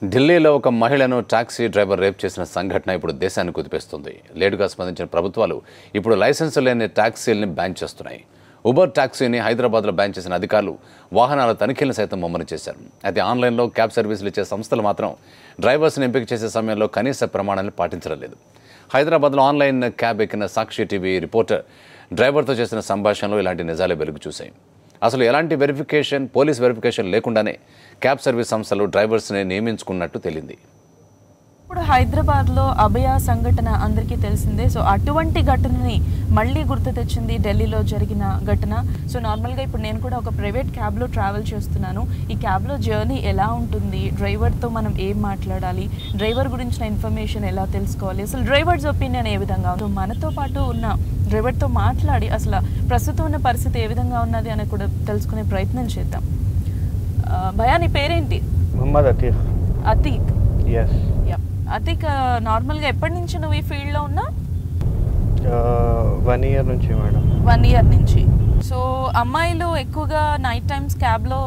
ఢిల్లీలో ఒక మహిళను టాక్సీ డ్రైవర్ రేప్ చేసిన సంఘటన ఇప్పుడు దేశాన్ని కుదిపేస్తుంది. లేటుగా స్పందించిన ప్రభుత్వాలు ఇప్పుడు లైసెన్స్ లేని టాక్సీల్ని బ్యాన్ చేస్తున్నాయి. ఉబర్ టాక్సీని హైదరాబాద్లో బ్యాన్ చేసిన అధికారులు వాహనాల తనిఖీలను సైతం ముమ్మరం చేశారు. అయితే ఆన్లైన్లో క్యాబ్ సర్వీసులు ఇచ్చే సంస్థలు మాత్రం డ్రైవర్స్ని ఎంపిక చేసే సమయంలో కనీస ప్రమాణాలను పాటించడం లేదు. హైదరాబాద్లో ఆన్లైన్ క్యాబ్ ఎక్కిన సాక్షి టీవీ రిపోర్టర్ డ్రైవర్తో చేసిన సంభాషణలో ఇలాంటి నిజాలే వెలుగు చూశాయి. అసలు ఎలాంటి పోలీస్ వెరిఫికేషన్ లేకుండానే క్యాబ్ సర్వీస్ సంస్థలు డ్రైవర్స్ని నియమించుకున్నట్టు తెలిసింది. ఇప్పుడు హైదరాబాద్లో అభయ సంఘటన అందరికీ తెలిసిందే. సో అటువంటి ఘటనని మళ్ళీ గుర్తు తెచ్చింది ఢిల్లీలో జరిగిన ఘటన. సో నార్మల్గా ఇప్పుడు నేను కూడా ఒక ప్రైవేట్ క్యాబ్లో ట్రావెల్ చేస్తున్నాను. ఈ క్యాబ్లో జర్నీ ఎలా ఉంటుంది, డ్రైవర్తో మనం ఏం మాట్లాడాలి, డ్రైవర్ గురించిన ఇన్ఫర్మేషన్ ఎలా తెలుసుకోవాలి, అసలు డ్రైవర్స్ ఒపీనియన్ ఏ విధంగా ఉంది, మనతో పాటు ఉన్న డ్రైవర్తో మాట్లాడి అసలు ప్రస్తుతం ఉన్న పరిస్థితి ఏ విధంగా ఉన్నది అని కూడా తెలుసుకునే ప్రయత్నం చేద్దాం. భయా, నీ పేరేంటి? మొహమ్మద్ అతీక్. అతీక్. yes. అతీక్, నార్మల్గా ఎప్పటి నుంచి నువ్వు ఈ ఫీల్డ్లో ఉన్నా? 1 year నుంచి మేడం. 1 year నుంచి. సో అమ్మాయిలు ఎక్కువగా నైట్ టైమ్స్ క్యాబ్లో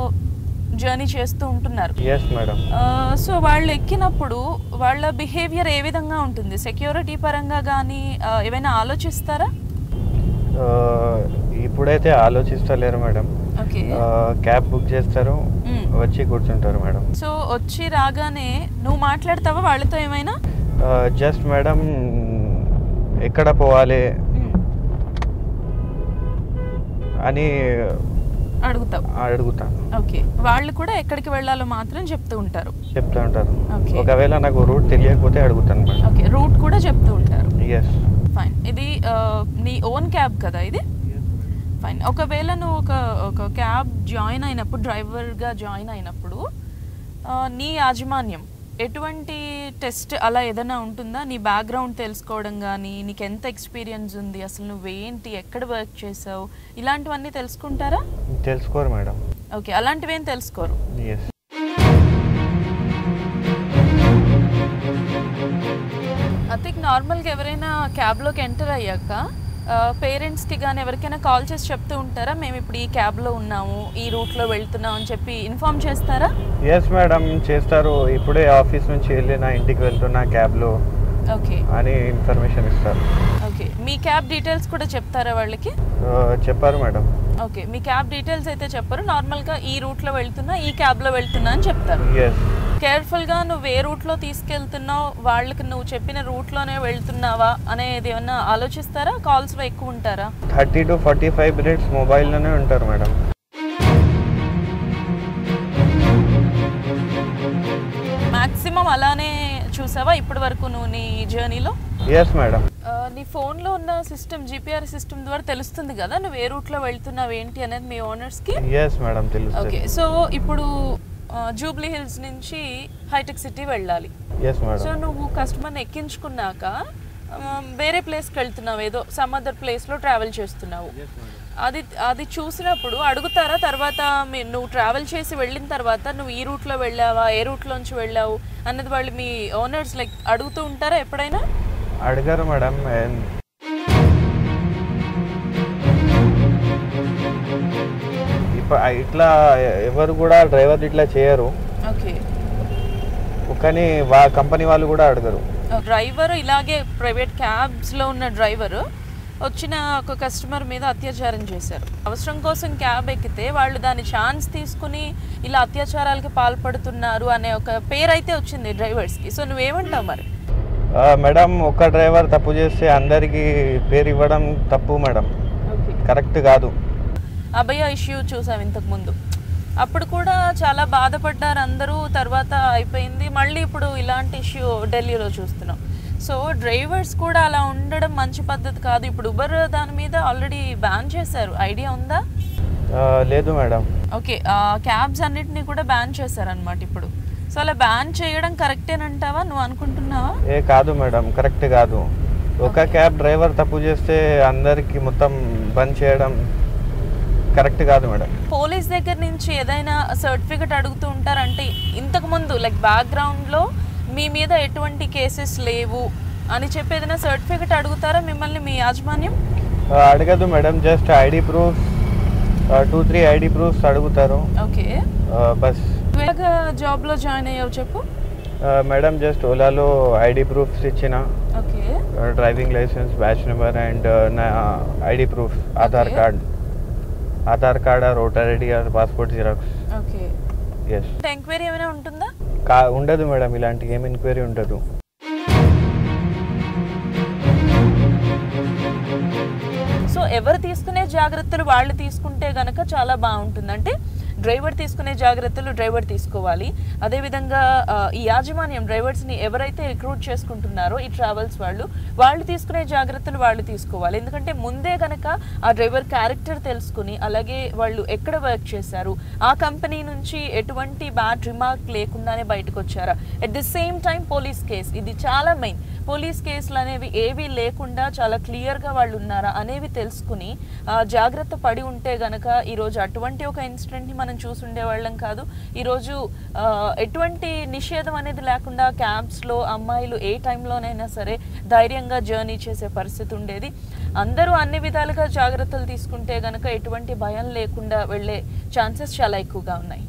జర్నీ చేస్తూ ఉంటున్నారు. yes madam. సో వాళ్ళు ఎక్కినప్పుడు వాళ్ళ బిహేవియర్ ఏ విధంగా ఉంటుంది? సెక్యూరిటీ పరంగా కానీ ఏమైనా ఆలోచిస్తారా? ఇప్పుడైతే ఆలోచిస్తలేరు మేడం. క్యాబ్ బుక్ చేస్తారు, వచ్చి కూర్చుంటారు మేడం. సో వచ్చి రాగానే నువ్వు మాట్లాడతావా వాళ్ళతో ఏమైనా? జస్ట్ మేడం ఎక్కడ పోవాలి అని అడుగుతాను. ఓకే, వాళ్ళు కూడా ఎక్కడికి వెళ్ళాలో మాత్రం చెప్తూ ఉంటారు. ఒకవేళ నాకు రూట్ తెలియకపోతే అడుగుతాను మేడం. ఓకే, రూట్ కూడా చెప్తూ ఉంటారు. yes. ఫైన్. ఇది నీ ఓన్ క్యాబ్ కదా ఇది? ఫైన్. ఒకవేళ నువ్వు ఒక క్యాబ్ జాయిన్ అయినప్పుడు, డ్రైవర్గా జాయిన్ అయినప్పుడు నీ యాజమాన్యం ఎటువంటి టెస్ట్ అలా ఏదైనా ఉంటుందా? నీ బ్యాక్గ్రౌండ్ తెలుసుకోవడం కానీ, నీకు ఎంత ఎక్స్పీరియన్స్ ఉంది, అసలు నువ్వేంటి, ఎక్కడ వర్క్ చేసావు, ఇలాంటివన్నీ తెలుసుకుంటారా? తెలుసుకోరు మేడం. ఓకే, అలాంటివి ఏం తెలుసుకోరు. అతిక్, నార్మల్గా ఎవరైనా క్యాబ్లోకి ఎంటర్ అయ్యాక పేరెంట్స్కి కానీ ఎవరికైనా కాల్ చేసి చెప్తూ ఉంటారా, మేము ఇప్పుడు ఈ క్యాబ్లో ఉన్నాము, ఈ రూట్లో వెళ్తున్నాం అని చెప్పి ఇన్ఫార్మ్ చేస్తారా? ఎస్ మేడం, చేస్తారు. ఇప్పుడే ఆఫీస్ నుంచి వెళ్ళి నా ఇంటికి వెళ్తున్నా క్యాబ్లో ఓకే అని ఇన్ఫర్మేషన్ ఇస్తారు. ఓకే, మీ క్యాబ్ డీటెయిల్స్ కూడా చెప్తారా వాళ్ళకి? చెప్పారు మేడం. ఓకే, మీ క్యాబ్ డీటెయిల్స్ అయితే చెప్పరు, నార్మల్గా ఈ రూట్లో వెళ్తున్నా, ఈ క్యాబ్లో వెళ్తున్నా అని చెప్తారు. కేర్ఫుల్గా నువ్వు ఏ రూట్లో తీసుకెళ్తున్నావు, వాళ్ళకి నువ్వు చెప్పిన రూట్లోనే వెళ్తున్నావా అనేది ఏమన్నా ఆలోచిస్తారా? కాల్స్లో ఎక్కువ ఉంటారా? 30 to 45 minutes మొబైల్లోనే ఉంటారు మేడం. మాక్సిమం అలానే చూసావా ఇప్పటి వరకు నువ్వు నీ జర్నీలో? Yes madam. నీ ఫోన్లో ఉన్న సిస్టమ్, జీపీఆర్ సిస్టమ్ ద్వారా తెలుస్తుంది కదా నువ్వు ఏ రూట్లో వెళ్తున్నావు ఏంటి అనేది మీ ఓనర్స్కి? ఎస్ మేడం, తెలుస్తుంది. ఓకే, సో ఇప్పుడు జూబ్లీ హిల్స్ నుంచి హైటెక్ సిటీ వెళ్ళాలి. సో నువ్వు కస్టమర్ని ఎక్కించుకున్నాక వేరే ప్లేస్కి వెళ్తున్నావు, ఏదో సమ్ అదర్ ప్లేస్లో ట్రావెల్ చేస్తున్నావు. అది చూసినప్పుడు అడుగుతారా తర్వాత నువ్వు ట్రావెల్ చేసి వెళ్ళిన తర్వాత నువ్వు ఈ రూట్లో వెళ్ళావా, ఏ రూట్లోంచి వెళ్ళావు అన్నది వాళ్ళు మీ ఓనర్స్ లైక్ అడుగుతూ ఉంటారా ఎప్పుడైనా? అడిగారు మేడం. ఇట్లా ఎవరు కూడా డ్రైవర్ ఇట్లా చేయరు. ఓకే, కానీ కంపెనీ వాళ్ళు కూడా అడగరు. డ్రైవర్ ఇలాగే ప్రైవేట్ క్యాబ్స్లో ఉన్న డ్రైవర్ వచ్చిన ఒక కస్టమర్ మీద అత్యాచారం చేశారు. అవసరం కోసం క్యాబ్ ఎక్కితే వాళ్ళు దాని ఛాన్స్ తీసుకుని ఇలా అత్యాచారాలకి పాల్పడుతున్నారు అనే ఒక పేరు అయితే వచ్చింది డ్రైవర్స్కి. సో నువ్వేమంటావు మరి? మేడం, ఒక డ్రైవర్ తప్పు చేస్తే అందరికీ పేరు ఇవ్వడం తప్పు మేడం, కరెక్ట్ కాదు. అభయ ఇష్యూ చూసాం ఇంతకుముందు, అప్పుడు కూడా చాలా బాధపడ్డారు అందరూ, తర్వాత అయిపోయింది. మళ్ళీ ఇప్పుడు ఇలాంటి ఇష్యూ ఢిల్లీలో చూస్తున్నాం. సో డ్రైవర్స్ కూడా అలా ఉండడం మంచి పద్ధతి కాదు. ఇప్పుడు ఉబర్ దాని మీద ఆల్రెడీ బ్యాన్ చేశారు, ఐడియా ఉందా? లేదు మేడం. ఓకే, క్యాబ్స్ అన్నిటినీ కూడా బ్యాన్ చేశారనమాట ఇప్పుడు. సో అలా బ్యాన్ చేయడం కరెక్టేనంటావా, నువ్వు అనుకుంటున్నావా? కాదు మేడం, కరెక్ట్ కాదు. ఒక క్యాబ్ డ్రైవర్ తప్పు చేస్తే అందరికి మొత్తం బంద్ చేయడం కరెక్ట్ కాదు మేడం. పోలీస్ దగ్గర నుంచి ఏదైనా సర్టిఫికెట్ అడుగుతూ ఉంటారంటే ఇంతకు ముందు లైక్ బ్యాక్గ్రౌండ్లో మీ మీద ఎటువంటి కేసెస్ లేవు అని చెప్పి ఏదైనా సర్టిఫికెట్ అడుగుతారా మిమ్మల్ని మీ యాజమాన్యం? అడగదు madam, just ID proof, 2-3 ID proofs అడుగుతారు. ఓకే, బస్. జాబ్లో జాయిన్ అయ్యావు చెప్పు? మేడం జస్ట్ ఓలాలో ఐడి ప్రూఫ్స్ ఇచ్చిన, okay driving license, batch number and నా ID proof, Aadhaar card or voter ID or passport xerox. Okay yes. Enquiry ఏమైనా ఉంటుందా? ఉండదు మేడం, ఇలాంటి ఏం ఎంక్వైరీ ఉండదు. సో ఎవరు తీసుకునే జాగ్రత్తలు వాళ్ళు తీసుకుంటే గనక చాలా బాగుంటుంది. అంటే డ్రైవర్ తీసుకునే జాగ్రత్తలు డ్రైవర్ తీసుకోవాలి. అదేవిధంగా ఈ యాజమాన్యం డ్రైవర్స్ని ఎవరైతే రిక్రూట్ చేసుకుంటున్నారో ఈ ట్రావెల్స్ వాళ్ళు తీసుకునే జాగ్రత్తలు వాళ్ళు తీసుకోవాలి. ఎందుకంటే ముందే గనక ఆ డ్రైవర్ క్యారెక్టర్ తెలుసుకుని, అలాగే వాళ్ళు ఎక్కడ వర్క్ చేశారు, ఆ కంపెనీ నుంచి ఎటువంటి బ్యాడ్ రిమార్క్ లేకుండానే బయటకు వచ్చారా, at the same time police case, ఇది చాలా మెయిన్. పోలీస్ కేసులు అనేవి ఏవి లేకుండా చాలా క్లియర్గా వాళ్ళు ఉన్నారా అనేవి తెలుసుకుని జాగ్రత్త పడి ఉంటే గనక ఈరోజు అటువంటి ఒక ఇన్సిడెంట్ని మనం చూసుండే వాళ్ళం కాదు. ఈరోజు ఎటువంటి నిషేధం అనేది లేకుండా క్యాబ్స్లో అమ్మాయిలు ఏ టైంలోనైనా సరే ధైర్యంగా జర్నీ చేసే పరిస్థితి ఉండేది. అందరూ అన్ని విధాలుగా జాగ్రత్తలు తీసుకుంటే గనక ఎటువంటి భయం లేకుండా వెళ్ళే ఛాన్సెస్ చాలా ఎక్కువగా ఉన్నాయి.